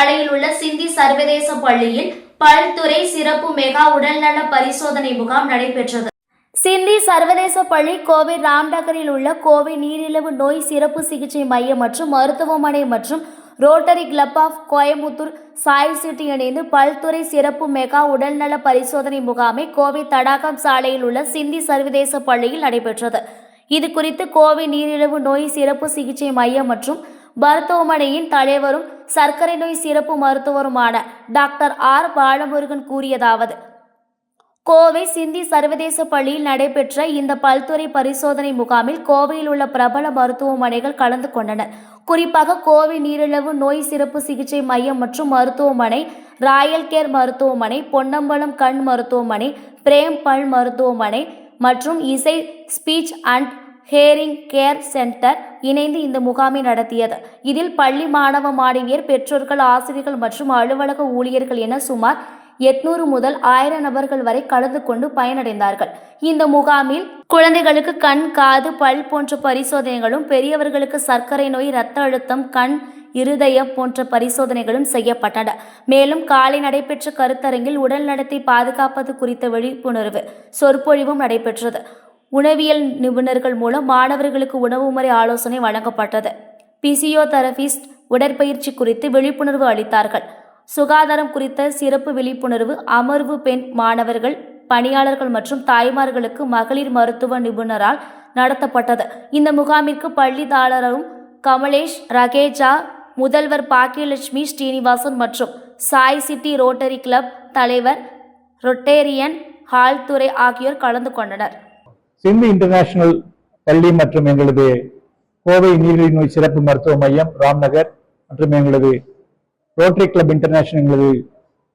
சாலையில் உள்ள சிந்தி சர்வதேச பள்ளியில் பல்துறை சிறப்பு மெகா உடல்நல பரிசோதனை முகாம் நடைபெற்றது. சிந்தி சர்வதேச பள்ளி கோவை ராம்நகரில் உள்ள கோவை நீரிழிவு நோய் சிறப்பு சிகிச்சை மையம் மற்றும் மருத்துவமனை மற்றும் rotary club of Coimbatore Sai city இணைந்து பல்துறை சிறப்பு மெகா உடல்நல பரிசோதனை முகாமை கோவை தடாகம் சாலையில் உள்ள சிந்தி சர்வதேச பள்ளியில் நடைபெற்றது. இது குறித்து கோவை நீரிழிவு நோய் சிறப்பு சிகிச்சை மையம் மற்றும் மருத்துவமனையின் தலைவரும் சர்க்கரை நோய் சிறப்பு மருத்துவருமான டாக்டர் ஆர் பாலமுருகன் கூறியதாவது: கோவை சிந்தி சர்வதேச பள்ளியில் நடைபெற்ற இந்த பல்துறை பரிசோதனை முகாமில் கோவையில் உள்ள பிரபல மருத்துவமனைகள் கலந்து கொண்டனர். குறிப்பாக கோவை நீரிழிவு நோய் சிறப்பு சிகிச்சை மையம் மற்றும் மருத்துவமனை, ராயல் கேர் மருத்துவமனை, பொன்னம்பலம் கண் மருத்துவமனை, பிரேம் பல் மருத்துவமனை மற்றும் இசை ஸ்பீச் அண்ட் ஹேரிங் கேர் சென்டர் இணைந்து இந்த முகாமை நடத்தியது. இதில் பள்ளி மாணவ மாணவியர், பெற்றோர்கள், ஆசிரியர்கள் மற்றும் அலுவலக ஊழியர்கள் என சுமார் 800 முதல் 1000 நபர்கள் வரை கலந்து கொண்டு பயனடைந்தார்கள். இந்த முகாமில் குழந்தைகளுக்கு கண், காது, பல் போன்ற பரிசோதனைகளும், பெரியவர்களுக்கு சர்க்கரை நோய், இரத்த அழுத்தம், கண், இருதயம் போன்ற பரிசோதனைகளும் செய்யப்பட்டன. மேலும் காலை நடைபெற்ற கருத்தரங்கில் உடல் நலத்தை பாதுகாப்பது குறித்த விழிப்புணர்வு சொற்பொழிவும் நடைபெற்றது. உணவியல் நிபுணர்கள் மூலம் மாணவர்களுக்கு உணவு முறை ஆலோசனை வழங்கப்பட்டது. பிசியோதெரபிஸ்ட் உடற்பயிற்சி குறித்து விழிப்புணர்வு அளித்தார்கள். சுகாதாரம் குறித்த சிறப்பு விழிப்புணர்வு அமர்வு பெண் மாணவர்கள், பணியாளர்கள் மற்றும் தாய்மார்களுக்கு மகளிர் மருத்துவ நிபுணரால் நடத்தப்பட்டது. இந்த முகாமிற்கு பள்ளி தாளரும் கமலேஷ், ரகேஜா, முதல்வர் பாக்கியலட்சுமி ஸ்ரீனிவாசன் மற்றும் சாய் சிட்டி ரோட்டரி கிளப் தலைவர் ரொட்டேரியன் ஹால்துரை ஆகியோர் கலந்து கொண்டனர். சிந்தி இன்டர்நேஷனல் பள்ளி மற்றும் எங்களது கோவை நீரிழிவு நோய் சிறப்பு மருத்துவ மையம் ராம்நகர் மற்றும் எங்களது ரோட்டரி கிளப் இன்டர்நேஷனல் எங்களது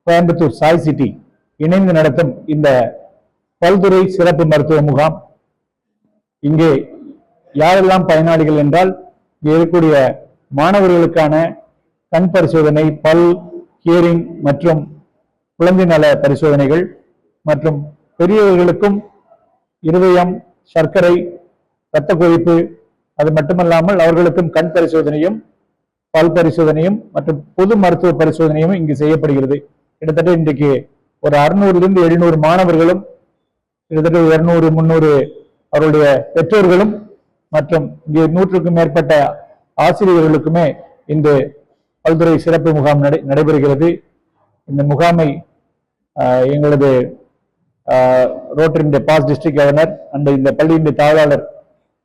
கோயம்புத்தூர் சாய் சிட்டி இணைந்து நடத்தும் இந்த பல்துறை சிறப்பு மருத்துவ முகாம் இங்கே யாரெல்லாம் பயனாளிகள் என்றால், இங்கே இருக்கக்கூடிய மாணவர்களுக்கான கண் பரிசோதனை, பல், ஹியரிங் மற்றும் குழந்தை நல பரிசோதனைகள் மற்றும் பெரியவர்களுக்கும் இருதயம், சர்க்கரை, இரத்த கொதிப்பு, அது மட்டுமல்லாமல் அவர்களுக்கும் கண் பரிசோதனையும், பல் பரிசோதனையும் மற்றும் பொது மருத்துவ பரிசோதனையும் இங்கு செய்யப்படுகிறது. கிட்டத்தட்ட இன்றைக்கு ஒரு 600 700 மாணவர்களும், கிட்டத்தட்ட 200 300 அவருடைய பெற்றோர்களும் மற்றும் இங்கே 100க்கும் மேற்பட்ட ஆசிரியர்களுக்குமே இந்த பல்துறை சிறப்பு முகாம் நடைபெறுகிறது. இந்த முகாமை எங்களது Rotary past district governor and இந்த பள்ளியின் தாளாளர்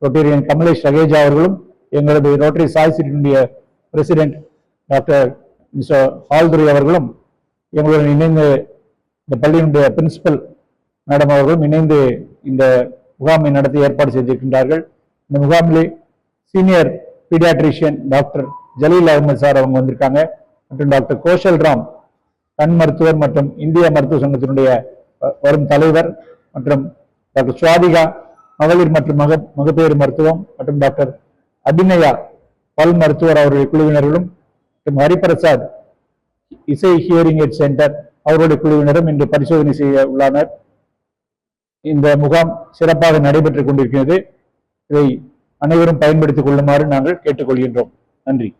ரொட்டேரியன் கமலேஷ் ரகேஜா அவர்களும், எங்களது ரோட்டரி சாய் சிட்டியினுடைய பிரசிடென்ட் டாக்டர் மிஸ்டர் ஹால்துரை அவர்களும் எங்களுடன் இணைந்து, இந்த பள்ளியினுடைய பிரின்சிபல் மேடம் அவர்களும் இணைந்து இந்த முகாமை நடத்தி ஏற்பாடு செய்திருக்கின்றார்கள். இந்த முகாமிலே senior paediatrician doctor Jaleel Ahmed sir அவங்க வந்திருக்காங்க மற்றும் டாக்டர் கோஷல் ராம் கண் மருத்துவர் மற்றும் இந்திய மருத்துவ சங்கத்தினுடைய வரும் தலைவர் மற்றும் டாக்டர் சுவாதிகா மகளிர் மற்றும் மகப்பேறு மருத்துவம் மற்றும் டாக்டர் அபிநயா பல் மருத்துவர் அவருடைய குழுவினர்களும் மற்றும் ஹரிபிரசாத் இசை ஹியரிங் எய்ட் சென்டர் அவருடைய குழுவினரும் இன்று பரிசோதனை செய்ய உள்ளனர். இந்த முகாம் சிறப்பாக நடைபெற்றுக் கொண்டிருக்கிறது. இதை அனைவரும் பயன்படுத்திக் கொள்ளுமாறு நாங்கள் கேட்டுக்கொள்கின்றோம். நன்றி.